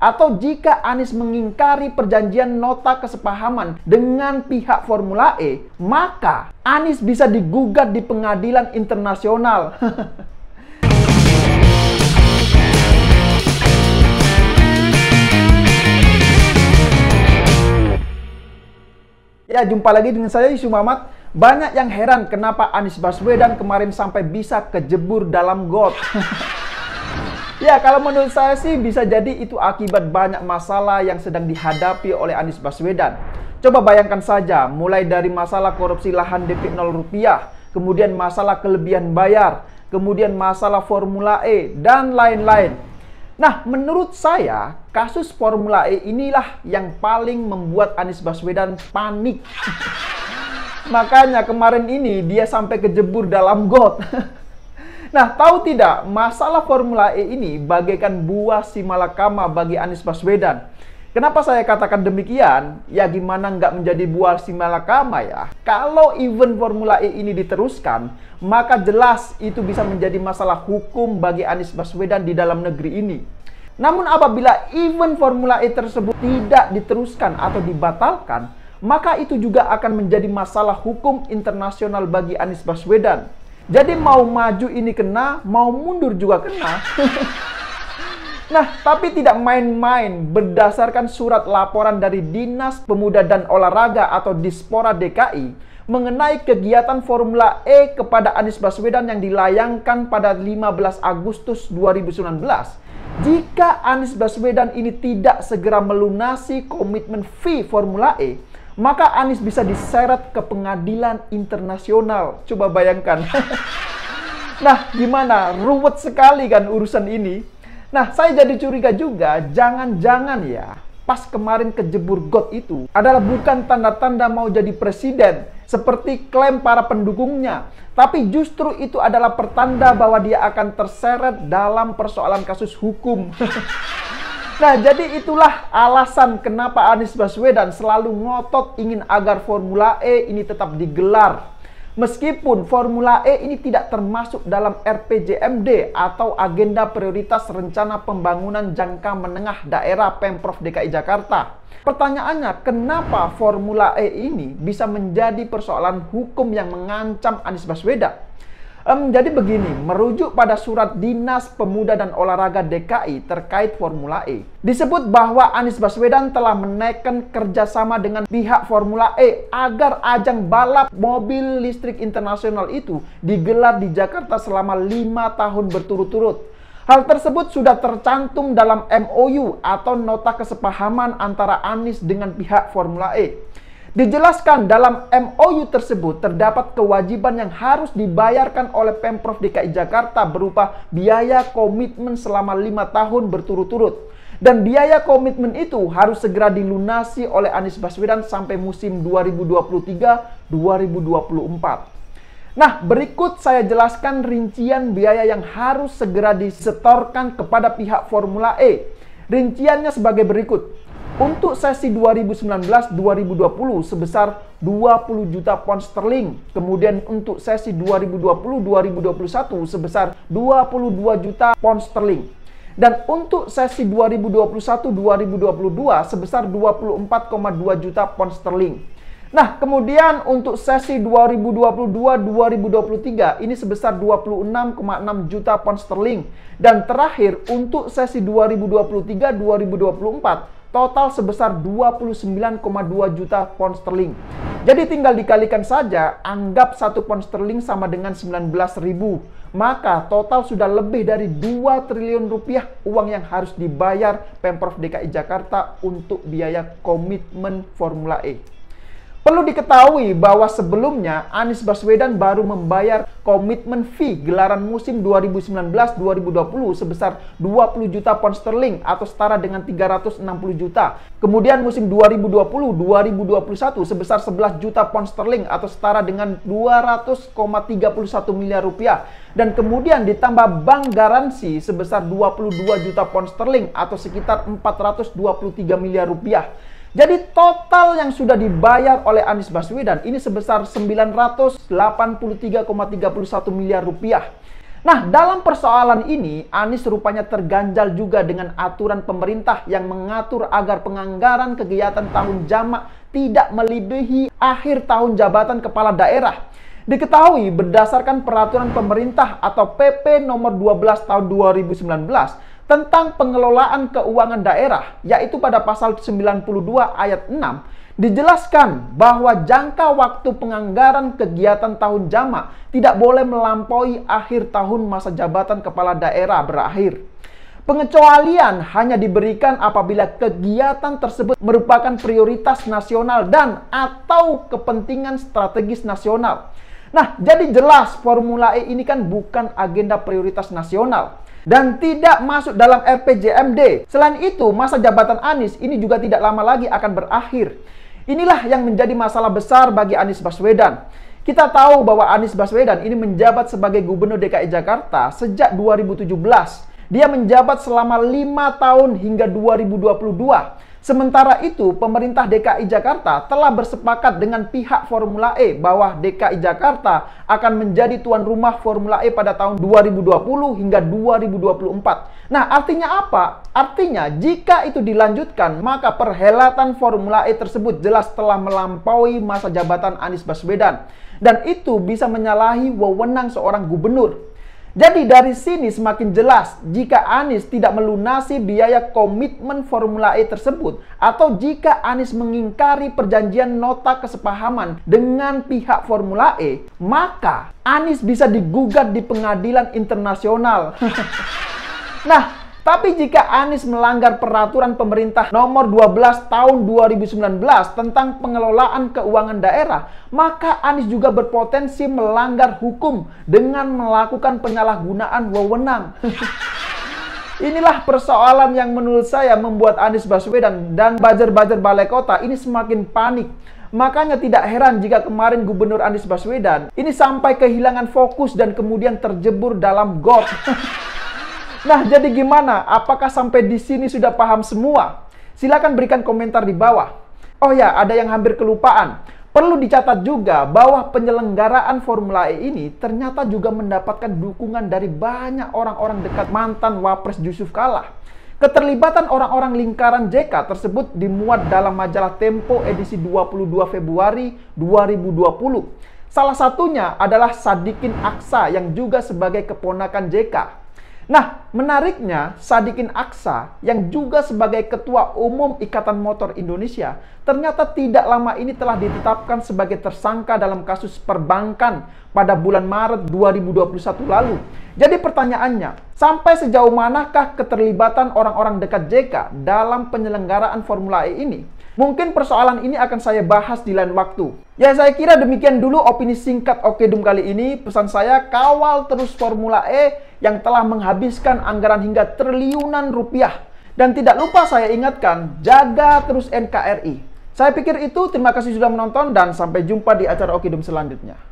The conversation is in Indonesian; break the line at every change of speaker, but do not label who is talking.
atau jika Anies mengingkari perjanjian nota kesepahaman dengan pihak Formula E, maka Anies bisa digugat di pengadilan internasional. Ya, jumpa lagi dengan saya Yusuf Muhammad. Banyak yang heran kenapa Anies Baswedan kemarin sampai bisa kejebur dalam got. Ya, kalau menurut saya sih bisa jadi itu akibat banyak masalah yang sedang dihadapi oleh Anies Baswedan. Coba bayangkan saja, mulai dari masalah korupsi lahan DP 0 rupiah, kemudian masalah kelebihan bayar, kemudian masalah Formula E, dan lain-lain. Nah, menurut saya, kasus Formula E inilah yang paling membuat Anies Baswedan panik. Makanya kemarin ini dia sampai kejebur dalam got. Nah, tahu tidak, masalah Formula E ini bagaikan buah si malakama bagi Anies Baswedan. Kenapa saya katakan demikian? Ya gimana nggak menjadi buah si malakama ya? Kalau event Formula E ini diteruskan, maka jelas itu bisa menjadi masalah hukum bagi Anies Baswedan di dalam negeri ini. Namun apabila event Formula E tersebut tidak diteruskan atau dibatalkan, maka itu juga akan menjadi masalah hukum internasional bagi Anies Baswedan. Jadi mau maju ini kena, mau mundur juga kena. Nah, tapi tidak main-main. Berdasarkan surat laporan dari Dinas Pemuda dan Olahraga atau Dispora DKI mengenai kegiatan Formula E kepada Anies Baswedan yang dilayangkan pada 15 Agustus 2019, jika Anies Baswedan ini tidak segera melunasi komitmen fee Formula E, maka Anies bisa diseret ke pengadilan internasional. Coba bayangkan. Nah, gimana? Ruwet sekali kan urusan ini. Nah, saya jadi curiga juga, jangan-jangan ya, pas kemarin kejebur got itu adalah bukan tanda-tanda mau jadi presiden, seperti klaim para pendukungnya. Tapi justru itu adalah pertanda bahwa dia akan terseret dalam persoalan kasus hukum. Nah, jadi itulah alasan kenapa Anies Baswedan selalu ngotot ingin agar Formula E ini tetap digelar. Meskipun Formula E ini tidak termasuk dalam RPJMD atau Agenda Prioritas Rencana Pembangunan Jangka Menengah Daerah Pemprov DKI Jakarta. Pertanyaannya, kenapa Formula E ini bisa menjadi persoalan hukum yang mengancam Anies Baswedan? Jadi begini, merujuk pada surat Dinas Pemuda dan Olahraga DKI terkait Formula E, disebut bahwa Anies Baswedan telah menaikkan kerjasama dengan pihak Formula E agar ajang balap mobil listrik internasional itu digelar di Jakarta selama 5 tahun berturut-turut. Hal tersebut sudah tercantum dalam MOU atau Nota Kesepahaman antara Anies dengan pihak Formula E. Dijelaskan dalam MOU tersebut terdapat kewajiban yang harus dibayarkan oleh Pemprov DKI Jakarta berupa biaya komitmen selama 5 tahun berturut-turut. Dan biaya komitmen itu harus segera dilunasi oleh Anies Baswedan sampai musim 2023-2024. Nah, berikut saya jelaskan rincian biaya yang harus segera disetorkan kepada pihak Formula E. Rinciannya sebagai berikut. Untuk sesi 2019-2020 sebesar 20 juta pound sterling. Kemudian untuk sesi 2020-2021 sebesar 22 juta pound sterling. Dan untuk sesi 2021-2022 sebesar 24,2 juta pound sterling. Nah, kemudian untuk sesi 2022-2023 ini sebesar 26,6 juta pound sterling. Dan terakhir untuk sesi 2023-2024 total sebesar 29,2 juta pound sterling. Jadi tinggal dikalikan saja, anggap 1 pound sterling sama dengan 19.000. Maka total sudah lebih dari 2 triliun rupiah uang yang harus dibayar Pemprov DKI Jakarta untuk biaya komitmen Formula E. Perlu diketahui bahwa sebelumnya Anies Baswedan baru membayar komitmen fee gelaran musim 2019-2020 sebesar 20 juta pound sterling atau setara dengan 360 juta. Kemudian musim 2020-2021 sebesar 11 juta pound sterling atau setara dengan 200,31 miliar rupiah. Dan kemudian ditambah bank garansi sebesar 22 juta pound sterling atau sekitar 423 miliar rupiah. Jadi total yang sudah dibayar oleh Anies Baswedan ini sebesar 983,31 miliar rupiah. Nah, dalam persoalan ini, Anies rupanya terganjal juga dengan aturan pemerintah yang mengatur agar penganggaran kegiatan tahun jamak tidak melebihi akhir tahun jabatan kepala daerah. Diketahui berdasarkan peraturan pemerintah atau PP nomor 12 tahun 2019 tentang pengelolaan keuangan daerah, yaitu pada pasal 92 ayat 6, dijelaskan bahwa jangka waktu penganggaran kegiatan tahun jamak tidak boleh melampaui akhir tahun masa jabatan kepala daerah berakhir. Pengecualian hanya diberikan apabila kegiatan tersebut merupakan prioritas nasional dan atau kepentingan strategis nasional. Nah, jadi jelas Formula E ini kan bukan agenda prioritas nasional dan tidak masuk dalam RPJMD. Selain itu, masa jabatan Anies ini juga tidak lama lagi akan berakhir. Inilah yang menjadi masalah besar bagi Anies Baswedan. Kita tahu bahwa Anies Baswedan ini menjabat sebagai Gubernur DKI Jakarta sejak 2017. Dia menjabat selama 5 tahun hingga 2022. Sementara itu, pemerintah DKI Jakarta telah bersepakat dengan pihak Formula E bahwa DKI Jakarta akan menjadi tuan rumah Formula E pada tahun 2020 hingga 2024. Nah, artinya apa? Artinya, jika itu dilanjutkan, maka perhelatan Formula E tersebut jelas telah melampaui masa jabatan Anies Baswedan. Dan itu bisa menyalahi wewenang seorang gubernur. Jadi dari sini semakin jelas jika Anies tidak melunasi biaya komitmen Formula E tersebut atau jika Anies mengingkari perjanjian nota kesepahaman dengan pihak Formula E, maka Anies bisa digugat di pengadilan internasional. Nah, tapi jika Anies melanggar peraturan pemerintah nomor 12 tahun 2019 tentang pengelolaan keuangan daerah, maka Anies juga berpotensi melanggar hukum dengan melakukan penyalahgunaan wewenang. Inilah persoalan yang menurut saya membuat Anies Baswedan dan buzzer-buzzer balai kota ini semakin panik. Makanya tidak heran jika kemarin Gubernur Anies Baswedan ini sampai kehilangan fokus dan kemudian terjebur dalam got. Nah, jadi gimana? Apakah sampai di sini sudah paham semua? Silakan berikan komentar di bawah. Oh ya, ada yang hampir kelupaan. Perlu dicatat juga bahwa penyelenggaraan Formula E ini ternyata juga mendapatkan dukungan dari banyak orang-orang dekat mantan Wapres Yusuf Kalla. Keterlibatan orang-orang lingkaran JK tersebut dimuat dalam majalah Tempo edisi 22 Februari 2020. Salah satunya adalah Sadikin Aksa yang juga sebagai keponakan JK. Nah, menariknya, Sadikin Aksa yang juga sebagai Ketua Umum Ikatan Motor Indonesia ternyata tidak lama ini telah ditetapkan sebagai tersangka dalam kasus perbankan pada bulan Maret 2021 lalu. Jadi pertanyaannya, sampai sejauh manakah keterlibatan orang-orang dekat JK dalam penyelenggaraan Formula E ini? Mungkin persoalan ini akan saya bahas di lain waktu. Ya, saya kira demikian dulu opini singkat Okedum kali ini. Pesan saya, kawal terus Formula E yang telah menghabiskan anggaran hingga triliunan rupiah. Dan tidak lupa saya ingatkan, jaga terus NKRI. Saya pikir itu, terima kasih sudah menonton dan sampai jumpa di acara Okedum selanjutnya.